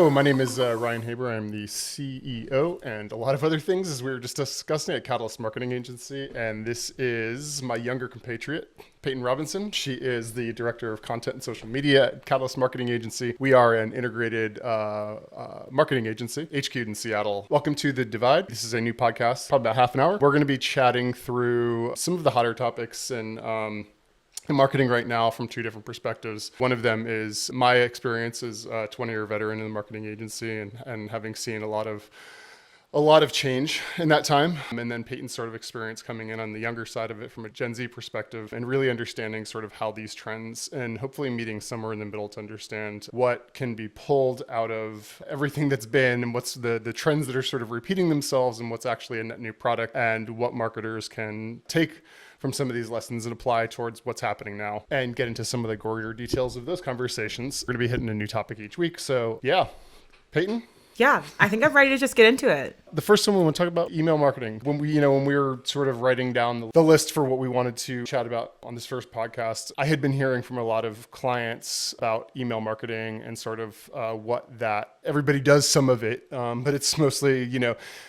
Hello, my name is Ryan Haber. I'm the CEO and a lot of other things, as we were just discussing, at Catalyst Marketing Agency. And this is my younger compatriot, Peyton Robinson. She is the Director of Content and Social Media at Catalyst Marketing Agency. We are an integrated marketing agency, HQ'd in Seattle. Welcome to The Divide. This is a new podcast, probably about half an hour. We're going to be chatting through some of the hotter topics in marketing right now from two different perspectives. One of them is my experience as a 20-year veteran in the marketing agency and having seen a lot of change in that time. And then Peyton's sort of experience coming in on the younger side of it from a Gen Z perspective and really understanding sort of how these trends and hopefully meeting somewhere in the middle to understand what can be pulled out of everything that's been and what's the trends that are sort of repeating themselves and what's actually a net new product and what marketers can take from some of these lessons and apply towards what's happening now and get into some of the gorier details of those conversations. We're going to be hitting a new topic each week. So yeah, Peyton? Yeah, I think I'm ready to just get into it. The first one we want to talk about email marketing. When we were sort of writing down the list for what we wanted to chat about on this first podcast, I had been hearing from a lot of clients about email marketing and sort of what that everybody does some of it, but it's mostly,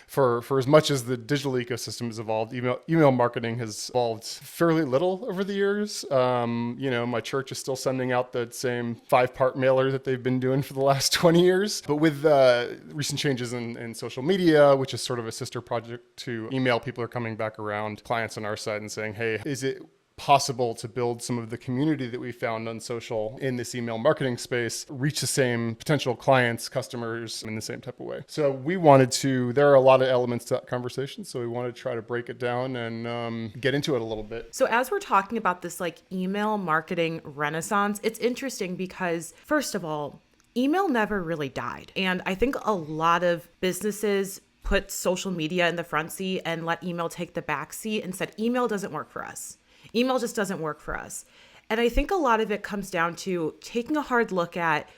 for as much as the digital ecosystem has evolved, email marketing has evolved fairly little over the years. My church is still sending out the same 5-part mailer that they've been doing for the last 20 years, but with recent changes in social media, which is sort of a sister project to email, people are coming back around, clients on our side, and saying, hey, is it possible to build some of the community that we found on social in this email marketing space, reach the same potential clients, customers in the same type of way? So there are a lot of elements to that conversation. So we wanted to try to break it down and get into it a little bit. So as we're talking about this email marketing renaissance, it's interesting because first of all, email never really died. And I think a lot of businesses put social media in the front seat and let email take the back seat and said, email doesn't work for us. Email just doesn't work for us. And I think a lot of it comes down to taking a hard look at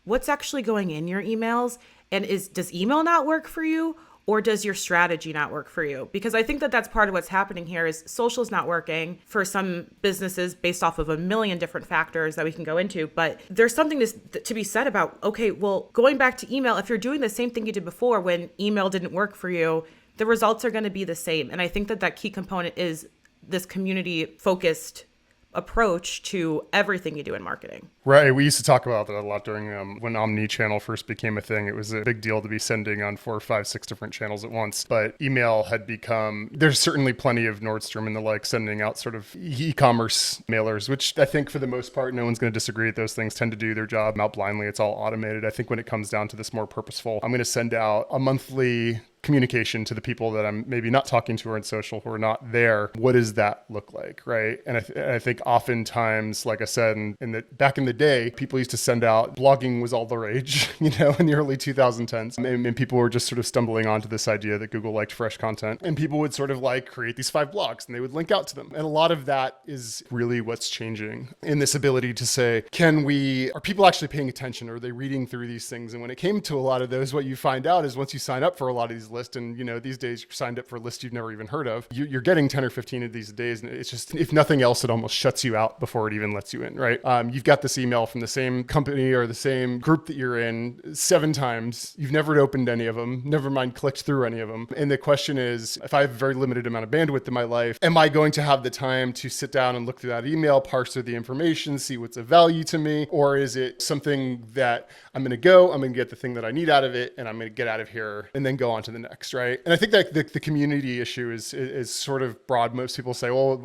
what's actually going in your emails and does email not work for you? Or does your strategy not work for you? Because I think that's part of what's happening here is social is not working for some businesses based off of a million different factors that we can go into. But there's something to be said about, okay, well, going back to email, if you're doing the same thing you did before when email didn't work for you, the results are going to be the same. And I think that key component is this community-focused approach to everything you do in marketing. Right. We used to talk about that a lot during when omni-channel first became a thing. It was a big deal to be sending on 4, 5, 6 different channels at once. But email had become, there's certainly plenty of Nordstrom and the like sending out sort of e-commerce mailers, which I think for the most part, no one's going to disagree. Those things tend to do their job out blindly. It's all automated. I think when it comes down to this more purposeful, I'm going to send out a monthly communication to the people that I'm maybe not talking to or in social who are not there. What does that look like, right? And I think oftentimes, like I said, back in the day, people used to send out, blogging was all the rage, in the early 2010s. And people were just sort of stumbling onto this idea that Google liked fresh content. And people would sort of create these 5 blogs and they would link out to them. And a lot of that is really what's changing in this ability to say, are people actually paying attention? Are they reading through these things? And when it came to a lot of those, what you find out is once you sign up for a lot of these lists, and these days you're signed up for lists you've never even heard of, you're getting 10 or 15 of these days, and it's just, if nothing else, it almost shuts you out before it even lets you in, right? You've got this email from the same company or the same group that you're in 7 times. You've never opened any of them, never mind clicked through any of them. And the question is, if I have a very limited amount of bandwidth in my life, am I going to have the time to sit down and look through that email, parse through the information, see what's of value to me? Or is it something that I'm going to get the thing that I need out of it, and I'm going to get out of here and then go on to the next, right? And I think that the community issue is sort of broad. Most people say, well,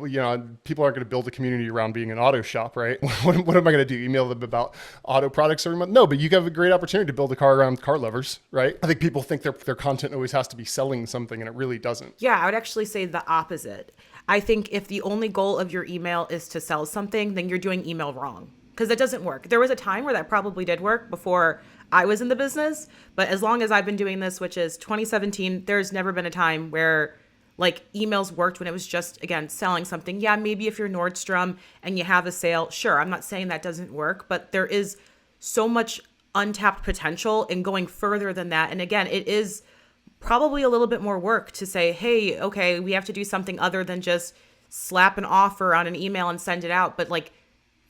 people aren't going to build a community around being an auto shop, right? What am I going to do? Email them about auto products every month? No, but you have a great opportunity to build a car around car lovers, right? I think people think their content always has to be selling something, and it really doesn't. Yeah, I would actually say the opposite. I think if the only goal of your email is to sell something, then you're doing email wrong, because it doesn't work. There was a time where that probably did work before I was in the business, but as long as I've been doing this, which is 2017, there's never been a time where emails worked when it was just, again, selling something. Yeah, maybe if you're Nordstrom and you have a sale, sure, I'm not saying that doesn't work, but there is so much untapped potential in going further than that. And again, it is probably a little bit more work to say, hey, okay, we have to do something other than just slap an offer on an email and send it out. But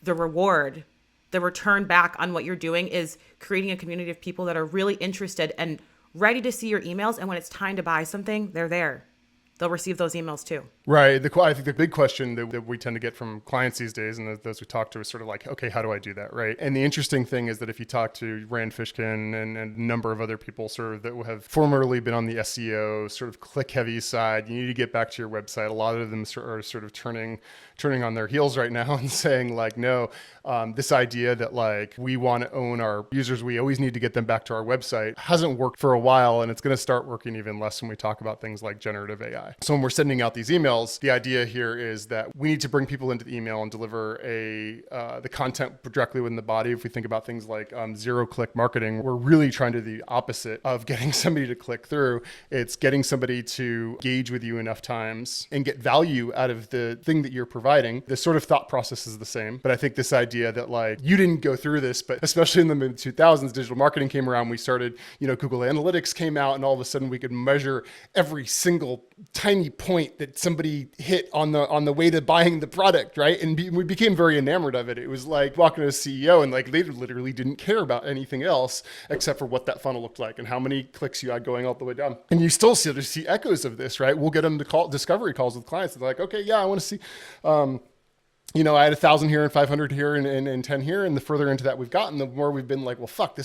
the reward the return back on what you're doing is creating a community of people that are really interested and ready to see your emails. And when it's time to buy something, they're there. They'll receive those emails too. Right. I think the big question that we tend to get from clients these days, and those we talk to, is sort of like, okay, how do I do that? Right. And the interesting thing is that if you talk to Rand Fishkin and a number of other people sort of that have formerly been on the SEO sort of click heavy side, you need to get back to your website. A lot of them are sort of turning on their heels right now and saying like, no, this idea that like we want to own our users, we always need to get them back to our website, hasn't worked for a while, and it's going to start working even less when we talk about things like generative AI. So when we're sending out these emails, the idea here is that we need to bring people into the email and deliver the content directly within the body. If we think about things like zero-click marketing, we're really trying to do the opposite of getting somebody to click through. It's getting somebody to engage with you enough times and get value out of the thing that you're providing. The sort of thought process is the same, but I think this idea that like you didn't go through this, but especially in the mid 2000s, digital marketing came around. We started, Google Analytics came out, and all of a sudden we could measure every single tiny point that somebody hit on the way to buying the product, right? And we became very enamored of it. It was like walking to a CEO and like they literally didn't care about anything else except for what that funnel looked like and how many clicks you had going all the way down. And you still see echoes of this, right? We'll get them to call discovery calls with clients. They're like, okay, yeah, I want to see. I had 1,000 here and 500 here and 10 here. And the further into that we've gotten, the more we've been like, well, fuck,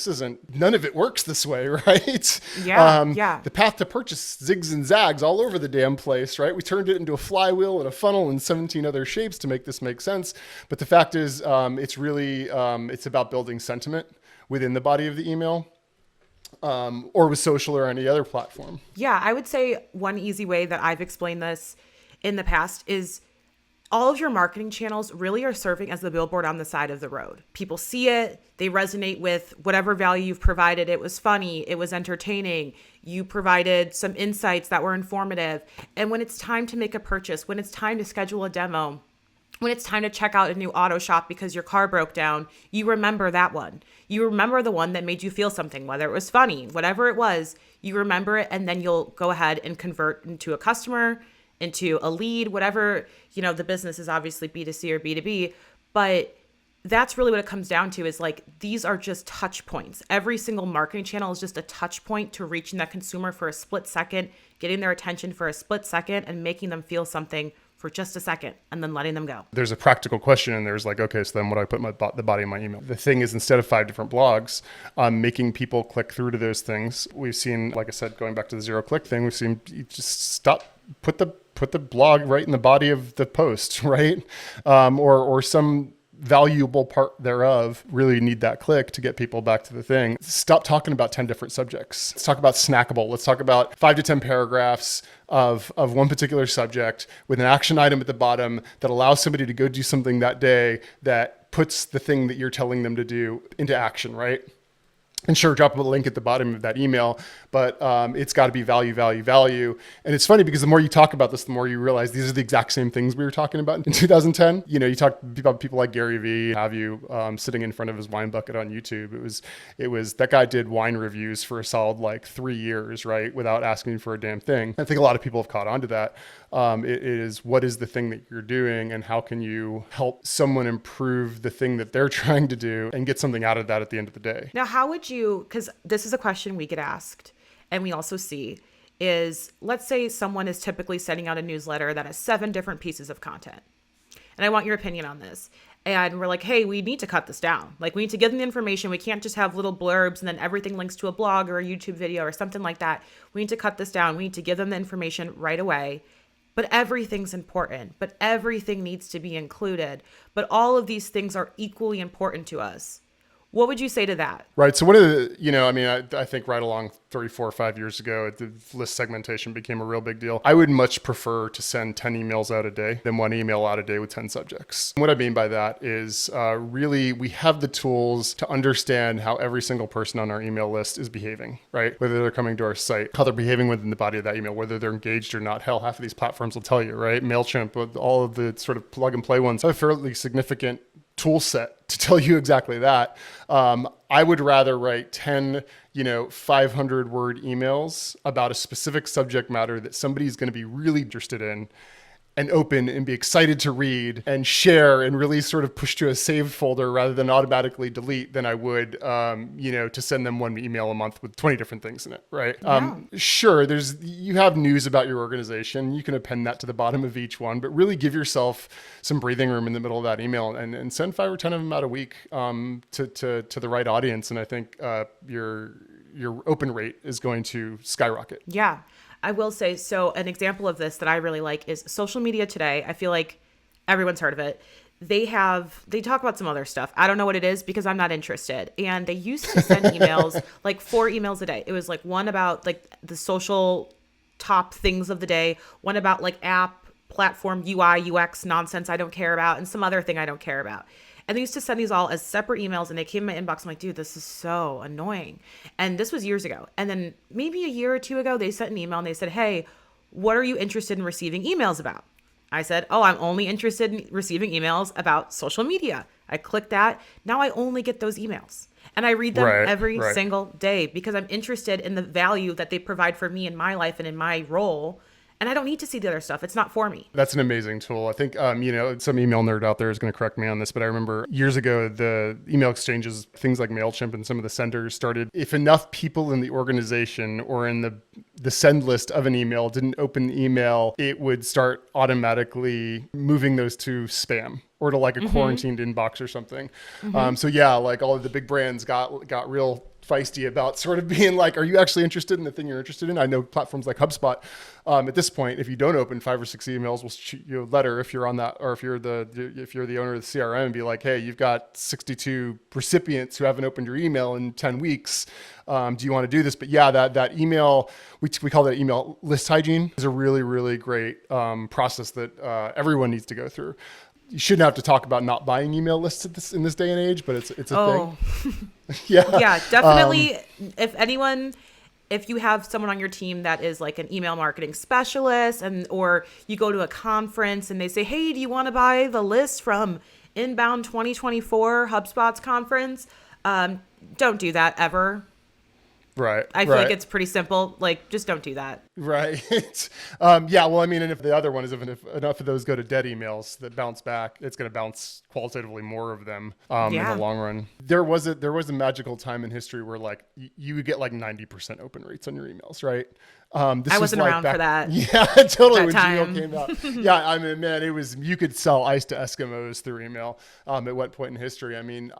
none of it works this way, right? Yeah. The path to purchase zigs and zags all over the damn place, right? We turned it into a flywheel and a funnel and 17 other shapes to make this make sense. But the fact is, it's really, it's about building sentiment within the body of the email. Or with social or any other platform. Yeah, I would say one easy way that I've explained this in the past is all of your marketing channels really are serving as the billboard on the side of the road. People see it, they resonate with whatever value you've provided. It was funny, it was entertaining, you provided some insights that were informative. And when it's time to make a purchase, when it's time to schedule a demo, when it's time to check out a new auto shop because your car broke down, you remember that one. You remember the one that made you feel something, whether it was funny, whatever it was, you remember it, and then you'll go ahead and convert into a customer, into a lead, whatever, the business is obviously B2C or B2B, but that's really what it comes down to is like, these are just touch points. Every single marketing channel is just a touch point to reaching that consumer for a split second, getting their attention for a split second and making them feel something for just a second and then letting them go. There's a practical question and there's like, okay, so then what do I put the body of my email? The thing is, instead of 5 different blogs, making people click through to those things. We've seen, like I said, going back to the zero click thing, we've seen you just put the blog right in the body of the post, right? Or some valuable part thereof. Really need that click to get people back to the thing. Stop talking about 10 different subjects. Let's talk about snackable. Let's talk about 5 to 10 paragraphs of one particular subject with an action item at the bottom that allows somebody to go do something that day that puts the thing that you're telling them to do into action, right? And sure, drop a link at the bottom of that email, but it's got to be value, value, value. And it's funny because the more you talk about this, the more you realize these are the exact same things we were talking about in 2010. You talk about people like Gary Vee, have you sitting in front of his wine bucket on YouTube. It was that guy did wine reviews for a solid like 3 years, right? Without asking for a damn thing. I think a lot of people have caught on to that. It is, what is the thing that you're doing and how can you help someone improve the thing that they're trying to do and get something out of that at the end of the day? Now, how would you, because this is a question we get asked and we also see, is let's say someone is typically sending out a newsletter that has 7 different pieces of content. And I want your opinion on this. And we're like, hey, we need to cut this down. Like, we need to give them the information. We can't just have little blurbs and then everything links to a blog or a YouTube video or something like that. We need to cut this down. We need to give them the information right away. But everything's important, but everything needs to be included. But all of these things are equally important to us. What would you say to that? Right. So one of the, I think right along 3, 4, 5 years ago, the list segmentation became a real big deal. I would much prefer to send 10 emails out a day than 1 email out a day with 10 subjects. And what I mean by that is really we have the tools to understand how every single person on our email list is behaving, right? Whether they're coming to our site, how they're behaving within the body of that email, whether they're engaged or not. Hell, half of these platforms will tell you, right? MailChimp, all of the sort of plug and play ones have a fairly significant tool set to tell you exactly that. I would rather write 10, 500 word emails about a specific subject matter that somebody's going to be really interested in and open and be excited to read and share and really sort of push to a saved folder rather than automatically delete than I would, to send them one email a month with 20 different things in it, right? Yeah. Sure, you have news about your organization. You can append that to the bottom of each one, but really give yourself some breathing room in the middle of that email and send 5 or 10 of them out a week to the right audience. And I think your open rate is going to skyrocket. Yeah. I will say, so an example of this that I really like is Social Media Today. I feel like everyone's heard of it. They talk about some other stuff. I don't know what it is because I'm not interested. And they used to send emails, like 4 emails a day. It was like one about like the social top things of the day, one about like app, platform, UI, UX nonsense I don't care about, and some other thing I don't care about. And they used to send these all as separate emails, and they came in my inbox. I'm like, dude, this is so annoying. And this was years ago. And then maybe a year or two ago, they sent an email and they said, hey, what are you interested in receiving emails about? I said, oh, I'm only interested in receiving emails about social media. I clicked that. Now I only get those emails. And I read them every single day because I'm interested in the value that they provide for me in my life and in my role. And I don't need to see the other stuff. It's not for me. That's an amazing tool. I think, some email nerd out there is going to correct me on this, but I remember years ago, the email exchanges, things like MailChimp and some of the senders started, if enough people in the organization or in the send list of an email didn't open the email, it would start automatically moving those to spam or to like a quarantined inbox or something. So yeah, like all of the big brands got real feisty about sort of being like, are you actually interested in the thing you're interested in? I know platforms like HubSpot, at this point, if you don't open 5 or 6 emails, we'll shoot you a letter if you're on that, or if you're the owner of the CRM, and be like, hey, you've got 62 recipients who haven't opened your email in 10 weeks. Do you want to do this? But yeah, that email, we call that email list hygiene, is a really, really great process that everyone needs to go through. You shouldn't have to talk about not buying email lists in this day and age, but it's a thing. Yeah, definitely. If you have someone on your team that is like an email marketing specialist, or you go to a conference and they say, hey, do you want to buy the list from Inbound 2024, HubSpot's conference? Don't do that ever. Right. I feel like it's pretty simple. Like, just don't do that. Right. Yeah. Well, I mean, and if the other one is if enough of those go to dead emails that bounce back, it's going to bounce qualitatively more of them in the long run. There was a magical time in history where like you would get like 90% open rates on your emails, right? I wasn't around for that. Yeah, totally. When time. Gmail came out. Yeah, I mean, man, you could sell ice to Eskimos through email at one point in history. I mean,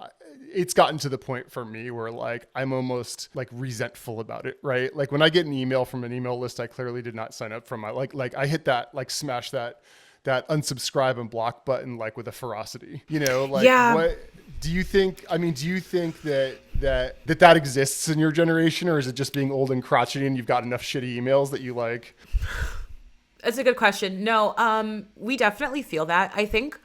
it's gotten to the point for me where like I'm almost like resentful about it, right? Like when I get an email from an email list I clearly did not sign up for, like I hit that, like smash that unsubscribe and block button like with a ferocity, like what do you think? I mean, do you think that exists in your generation, or is it just being old and crotchety and you've got enough shitty emails that you like? That's a good question. No, we definitely feel that. I think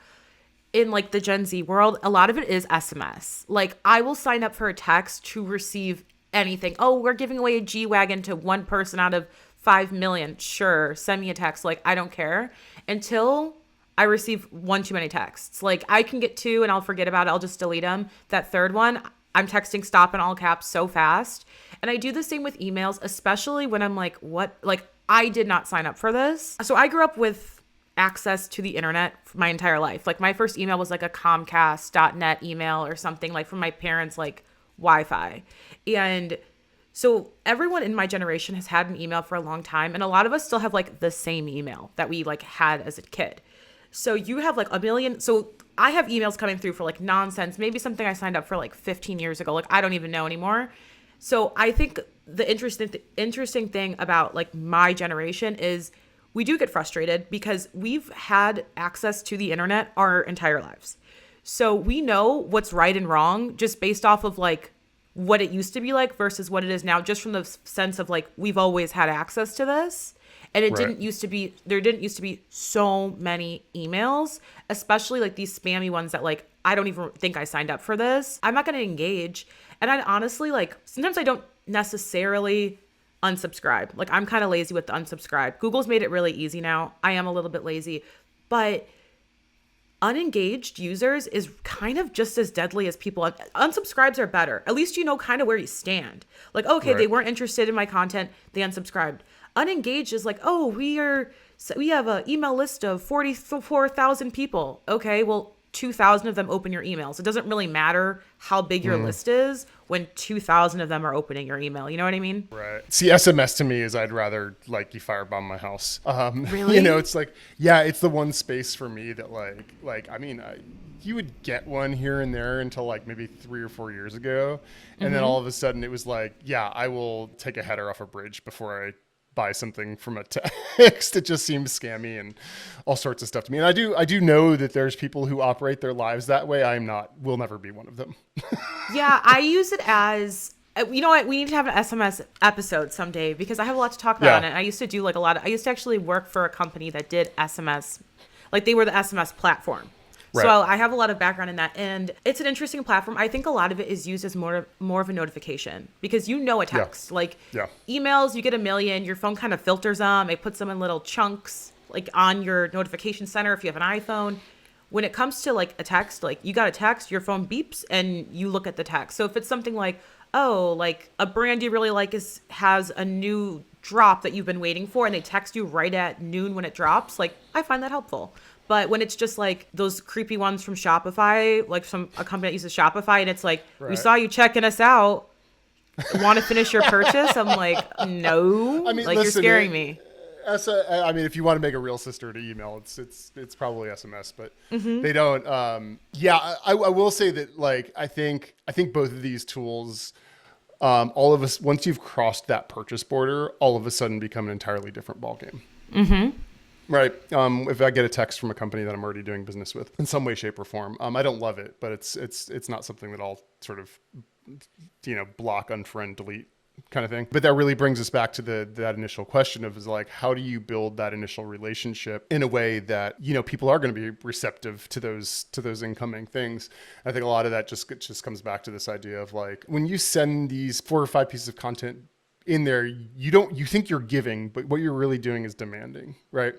in like the Gen Z world, a lot of it is SMS. Like I will sign up for a text to receive anything. Oh, we're giving away a G-Wagon to one person out of 5 million. Sure. Send me a text. Like, I don't care until I receive one too many texts. Like I can get 2 and I'll forget about it. I'll just delete them. That third one, I'm texting stop in all caps so fast. And I do the same with emails, especially when I'm like, what? Like I did not sign up for this. So I grew up with access to the internet for my entire life. Like my first email was like a Comcast.net email or something, like from my parents, like Wi-Fi. And so everyone in my generation has had an email for a long time. And a lot of us still have like the same email that we like had as a kid. So you have like a million. So I have emails coming through for like nonsense, maybe something I signed up for like 15 years ago. Like I don't even know anymore. So I think the interesting thing about like my generation is we do get frustrated because we've had access to the internet our entire lives. So we know what's right and wrong just based off of like what it used to be like versus what it is now, just from the sense of like, we've always had access to this. And there didn't used to be so many emails, especially like these spammy ones that like, I don't even think I signed up for this. I'm not going to engage. And I honestly, like, sometimes I don't necessarily unsubscribe. Like I'm kind of lazy with the unsubscribe. Google's made it really easy now. I am a little bit lazy, but unengaged users is kind of just as deadly as people. Unsubscribes are better. At least you know kind of where you stand. Like, okay, they weren't interested in my content. They unsubscribed. Unengaged is like, oh, we are So we have an email list of 44,000 people. Okay, well, 2,000 of them open your emails. It doesn't really matter how big your list is when 2,000 of them are opening your email. You know what I mean? Right. See, SMS to me is I'd rather like you firebomb my house. Really? You know, it's like, yeah, it's the one space for me that I mean, you would get one here and there until like maybe 3 or 4 years ago. And then all of a sudden it was like, yeah, I will take a header off a bridge before I buy something from a text. It just seems scammy and all sorts of stuff to me. And I do know that there's people who operate their lives that way. Will never be one of them. Yeah, I use it as, you know what, we need to have an SMS episode someday because I have a lot to talk about on it. I used to do I used to actually work for a company that did SMS, like they were the SMS platform. Right. So I have a lot of background in that, and it's an interesting platform. I think a lot of it is used as more of a notification because a text. Like emails, you get a million, your phone kind of filters them, it puts them in little chunks like on your notification center if you have an iPhone. When it comes to like a text, like you got a text, your phone beeps and you look at the text. So if it's something like, oh, like a brand you really like has a new drop that you've been waiting for and they text you right at noon when it drops, like I find that helpful. But when it's just like those creepy ones from Shopify, like from a company that uses Shopify, and it's like, we saw you checking us out. Want to finish your purchase? I'm like, no. I mean, like, listen, you're scaring me. I mean, if you want to make a real sister to email, it's probably SMS, but they don't. I will say that, like, I think both of these tools, all of us, once you've crossed that purchase border, all of a sudden become an entirely different ballgame. Mm-hmm. Right. If I get a text from a company that I'm already doing business with in some way, shape, or form, I don't love it, but it's not something that I'll sort of, block, unfriend, delete kind of thing. But that really brings us back to that initial question of like, how do you build that initial relationship in a way that, people are going to be receptive to those incoming things. I think a lot of that just comes back to this idea of like, when you send these 4 or 5 pieces of content in there, you think you're giving, but what you're really doing is demanding, right?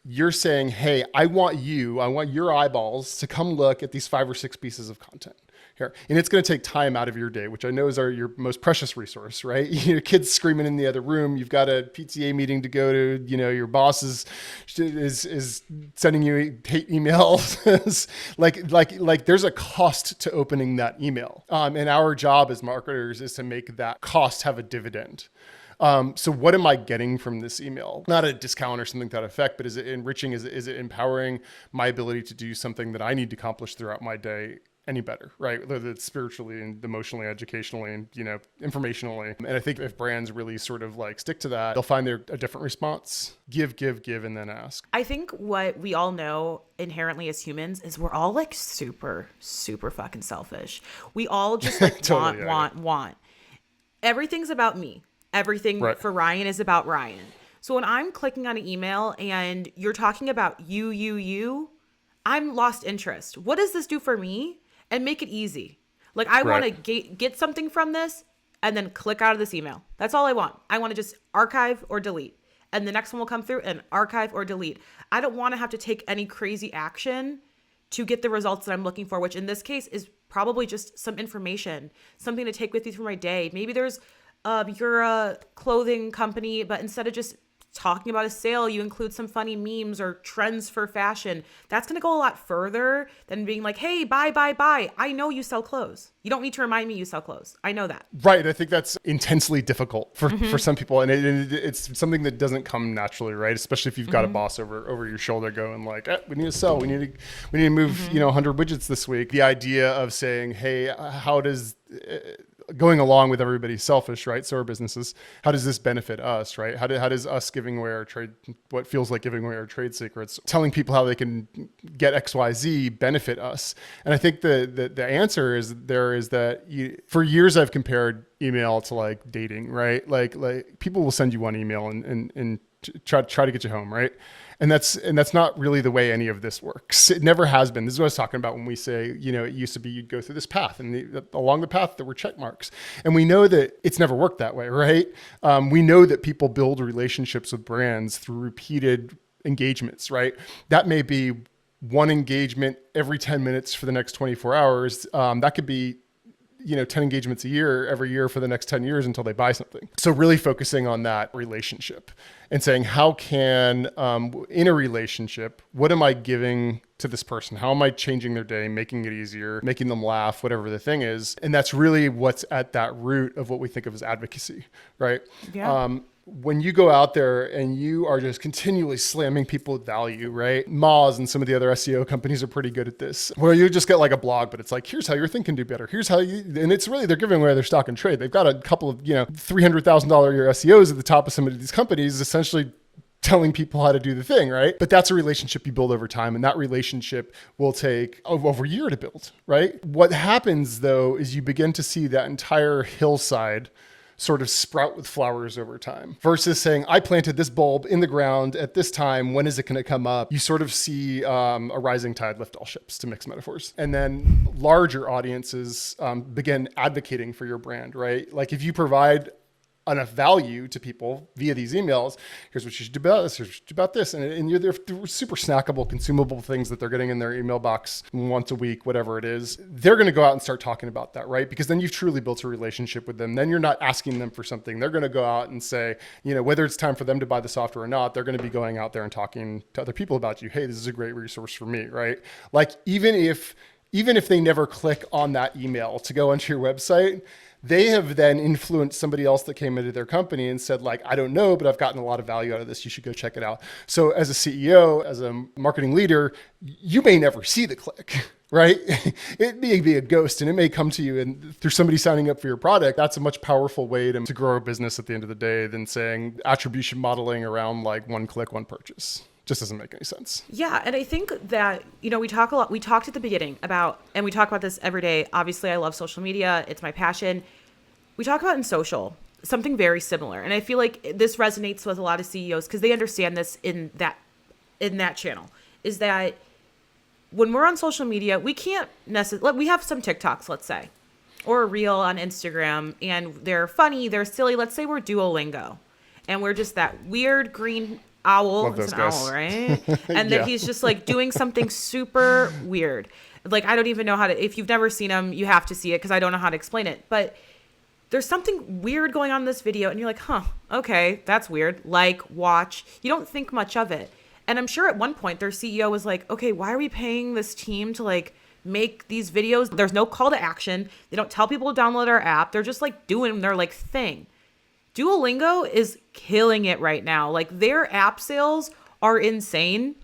You're saying, hey, I want your eyeballs to come look at these 5 or 6 pieces of content here. And it's going to take time out of your day, which I know is your most precious resource, right? Your kid's screaming in the other room. You've got a PTA meeting to go to, your boss is sending you hate emails. like there's a cost to opening that email. And our job as marketers is to make that cost have a dividend. So what am I getting from this email? Not a discount or something to that effect, but is it enriching? Is it empowering my ability to do something that I need to accomplish throughout my day any better, right? Whether it's spiritually and emotionally, educationally, and, informationally. And I think if brands really sort of like stick to that, they'll find a different response. Give, and then ask. I think what we all know inherently as humans is we're all like super, super fucking selfish. We all just like totally, want. Everything's about me. Everything for Ryan is about Ryan. So when I'm clicking on an email and you're talking about you, I'm lost interest. What does this do for me? And make it easy. Like I want to get something from this and then click out of this email. That's all I want. I want to just archive or delete. And the next one will come through and archive or delete. I don't want to have to take any crazy action to get the results that I'm looking for, which in this case is probably just some information, something to take with you through my day. Maybe there's you're a clothing company, but instead of just talking about a sale, you include some funny memes or trends for fashion. That's going to go a lot further than being like, hey, buy. I know you sell clothes. You don't need to remind me you sell clothes. I know that. Right. I think that's intensely difficult for some people. And it's something that doesn't come naturally, right? Especially if you've got a boss over your shoulder going like, we need to sell. We need to move, 100 widgets this week. The idea of saying, hey, how does... going along with everybody's selfish, right? So are businesses. How does this benefit us, right? How does us giving away our trade, what feels like giving away our trade secrets, telling people how they can get XYZ benefit us? And I think the answer is that for years I've compared email to like dating, right? Like people will send you one email and try to get you home, right? And that's not really the way any of this works. It never has been. This is what I was talking about when we say, it used to be you'd go through this path, and along the path there were check marks. And we know that it's never worked that way, right? We know that people build relationships with brands through repeated engagements, right? That may be one engagement every 10 minutes for the next 24 hours. That could be 10 engagements a year every year for the next 10 years until they buy something. So really focusing on that relationship and saying, how can, in a relationship, what am I giving to this person? How am I changing their day, making it easier, making them laugh, whatever the thing is? And that's really what's at that root of what we think of as advocacy, right? Yeah. When you go out there and you are just continually slamming people with value, right? Moz and some of the other SEO companies are pretty good at this, where you just get like a blog, but it's like, here's how your thing can do better. Here's how you, and it's really, they're giving away their stock and trade. They've got a couple of, $300,000 a year SEOs at the top of some of these companies, essentially telling people how to do the thing, right? But that's a relationship you build over time, and that relationship will take over a year to build, right? What happens though is you begin to see that entire hillside sort of sprout with flowers over time versus saying, I planted this bulb in the ground at this time. When is it going to come up? You sort of see a rising tide lift all ships, to mix metaphors. And then larger audiences begin advocating for your brand, right? Like if you provide enough value to people via these emails, here's what you should do about this, here's what you should do about this. And they're super snackable, consumable things that they're getting in their email box once a week, whatever it is. They're going to go out and start talking about that, right? Because then you've truly built a relationship with them. Then you're not asking them for something. They're going to go out and say, whether it's time for them to buy the software or not, they're going to be going out there and talking to other people about you. Hey, this is a great resource for me, right? Like even if they never click on that email to go onto your website, they have then influenced somebody else that came into their company and said, like, I don't know, but I've gotten a lot of value out of this. You should go check it out. So as a CEO, as a marketing leader, you may never see the click, right? It may be a ghost and it may come to you and through somebody signing up for your product. That's a much powerful way to grow a business at the end of the day than saying attribution modeling around like one click, one purchase. Just doesn't make any sense. Yeah. And I think that, we talk a lot, we talked at the beginning about, and we talk about this every day. Obviously I love social media. It's my passion. We talk about in social, something very similar. And I feel like this resonates with a lot of CEOs because they understand this in that channel, is that when we're on social media, we can't necessarily, we have some TikToks, let's say, or a reel on Instagram, and they're funny, they're silly. Let's say we're Duolingo and we're just that weird green owl. Love it's those an guys. owl, right? And that he's just like doing something super weird. Like, I don't even know how to, if you've never seen him, you have to see it because I don't know how to explain it. But there's something weird going on in this video and you're like, okay, that's weird. Like, watch. You don't think much of it. And I'm sure at one point their CEO was like, okay, why are we paying this team to like make these videos? There's no call to action. They don't tell people to download our app. They're just like doing their like thing. Duolingo is killing it right now. Like their app sales are insane.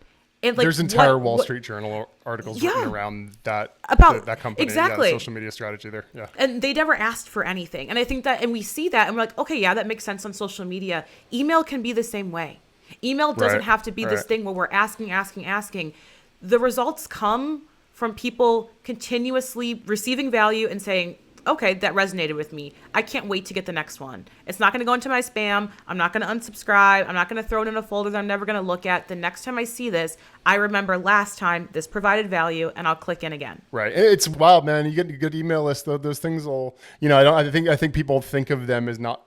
And like there's entire Wall Street Journal articles written around that about that company, exactly. The social media strategy there. Yeah. And they never asked for anything. And I think that, and we see that and we're like, okay, yeah, that makes sense on social media. Email can be the same way. Email doesn't have to be this thing where we're asking. The results come from people continuously receiving value and saying, okay, that resonated with me. I can't wait to get the next one. It's not going to go into my spam. I'm not going to unsubscribe. I'm not going to throw it in a folder that I'm never going to look at. The next time I see this, I remember last time this provided value and I'll click in again. Right. It's wild, man. You get a good email list, though. Those things will, I think people think of them as not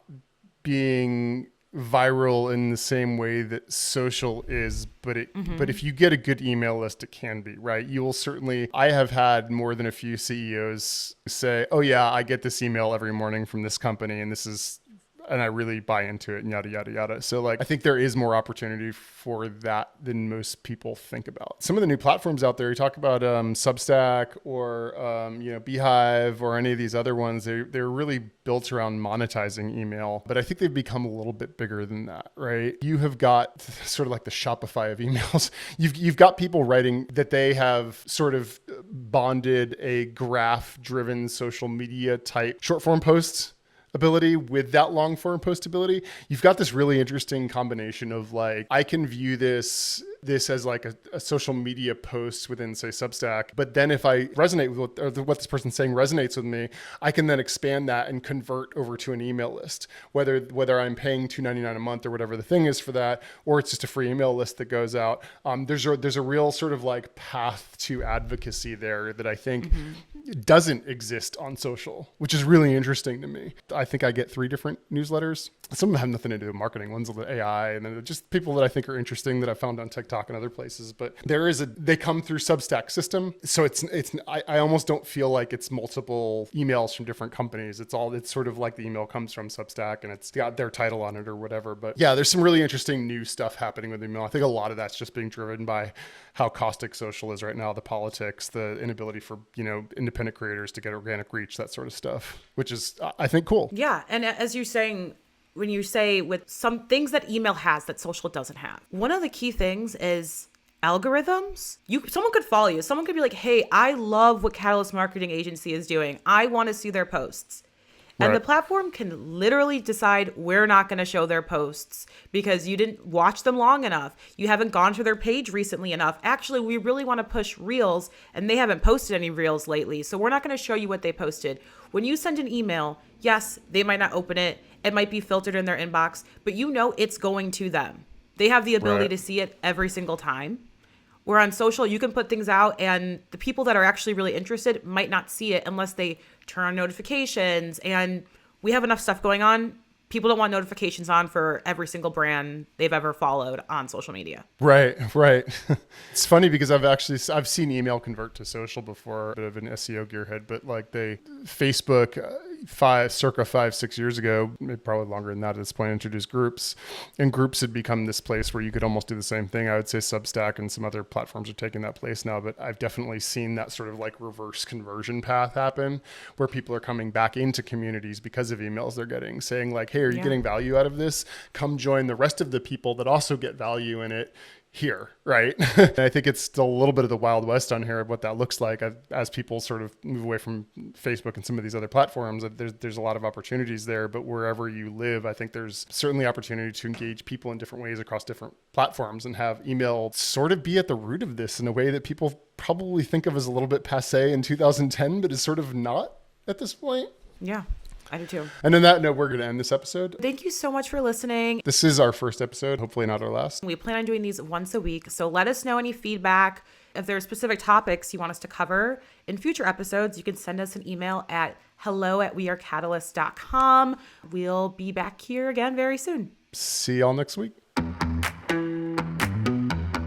being viral in the same way that social is, but if you get a good email list, it can be, right? You will certainly, I have had more than a few CEOs say, oh yeah, I get this email every morning from this company and I really buy into it and yada, yada, yada. So like, I think there is more opportunity for that than most people think about. Some of the new platforms out there, you talk about Substack or, Beehive or any of these other ones, they're really built around monetizing email, but I think they've become a little bit bigger than that, right? You have got sort of like the Shopify of emails. You've got people writing that they have sort of bonded a graph-driven social media type short form posts ability with that long form post ability. You've got this really interesting combination of like, I can view this as like a social media post within, say, Substack. But then if I resonate with what this person's saying resonates with me, I can then expand that and convert over to an email list, whether I'm paying $2.99 a month or whatever the thing is for that, or it's just a free email list that goes out. There's a real sort of like path to advocacy there that I think doesn't exist on social, which is really interesting to me. I think I get 3 different newsletters. Some of them have nothing to do with marketing. One's with AI, and then just people that I think are interesting that I found on TikTok TikTok and other places, but they come through Substack system. So I almost don't feel like it's multiple emails from different companies. It's sort of like the email comes from Substack and it's got their title on it or whatever. But yeah, there's some really interesting new stuff happening with email. I think a lot of that's just being driven by how caustic social is right now, the politics, the inability for, independent creators to get organic reach, that sort of stuff, which is, I think, cool. Yeah. And as you're saying, when you say with some things that email has that social doesn't have, one of the key things is algorithms. Someone could follow you. Someone could be like, hey, I love what Catalyst Marketing Agency is doing. I want to see their posts. And the platform can literally decide we're not going to show their posts because you didn't watch them long enough. You haven't gone to their page recently enough. Actually, we really want to push reels and they haven't posted any reels lately. So we're not going to show you what they posted. When you send an email, yes, they might not open it. It might be filtered in their inbox, but it's going to them. They have the ability to see it every single time. Where on social, you can put things out and the people that are actually really interested might not see it unless they turn on notifications. And we have enough stuff going on. People don't want notifications on for every single brand they've ever followed on social media. Right. It's funny because I've seen email convert to social before, a bit of an SEO gearhead, but like Facebook circa 5-6 years ago, maybe probably longer than that at this point, introduced groups, and groups had become this place where you could almost do the same thing. I would say Substack and some other platforms are taking that place now, but I've definitely seen that sort of like reverse conversion path happen where people are coming back into communities because of emails they're getting, saying like, hey, are you getting value out of this? Come join the rest of the people that also get value in it here, right? And I think it's still a little bit of the Wild West on here of what that looks like as people sort of move away from Facebook and some of these other platforms. There's a lot of opportunities there, but wherever you live, I think there's certainly opportunity to engage people in different ways across different platforms and have email sort of be at the root of this in a way that people probably think of as a little bit passé in 2010, but is sort of not at this point. Yeah. I do too. And on that note, we're going to end this episode. Thank you so much for listening. This is our first episode, hopefully not our last. We plan on doing these once a week. So let us know any feedback. If there are specific topics you want us to cover in future episodes, you can send us an email at hello@wearecatalyst.com. We'll be back here again very soon. See y'all next week.